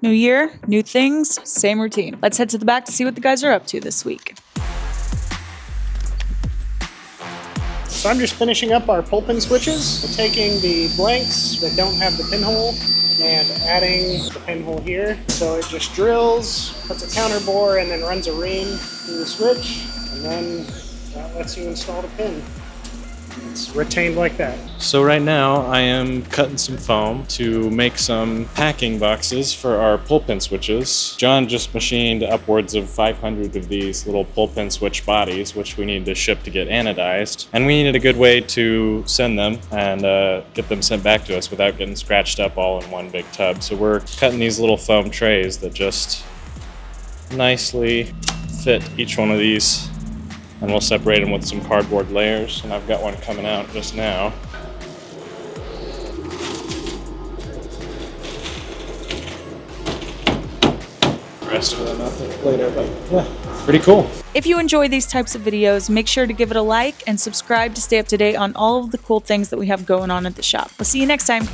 New year, new things, same routine. Let's head to the back to see what the guys are up to this week. So I'm just finishing up our pull pin switches. We're taking the blanks that don't have the pinhole and adding the pinhole here. So it just drills, puts a counter bore, and then runs a ring through the switch, and then that lets you install the pin. It's retained like that. So right now I am cutting some foam to make some packing boxes for our pull pin switches. John just machined upwards of 500 of these little pull pin switch bodies, which we need to ship to get anodized. And we needed a good way to send them and get them sent back to us without getting scratched up all in one big tub. So we're cutting these little foam trays that just nicely fit each one of these. And we'll separate them with some cardboard layers, and I've got one coming out just now. The rest of them I'll think later, but yeah, pretty cool. If you enjoy these types of videos, make sure to give it a like and subscribe to stay up to date on all of the cool things that we have going on at the shop. We'll see you next time.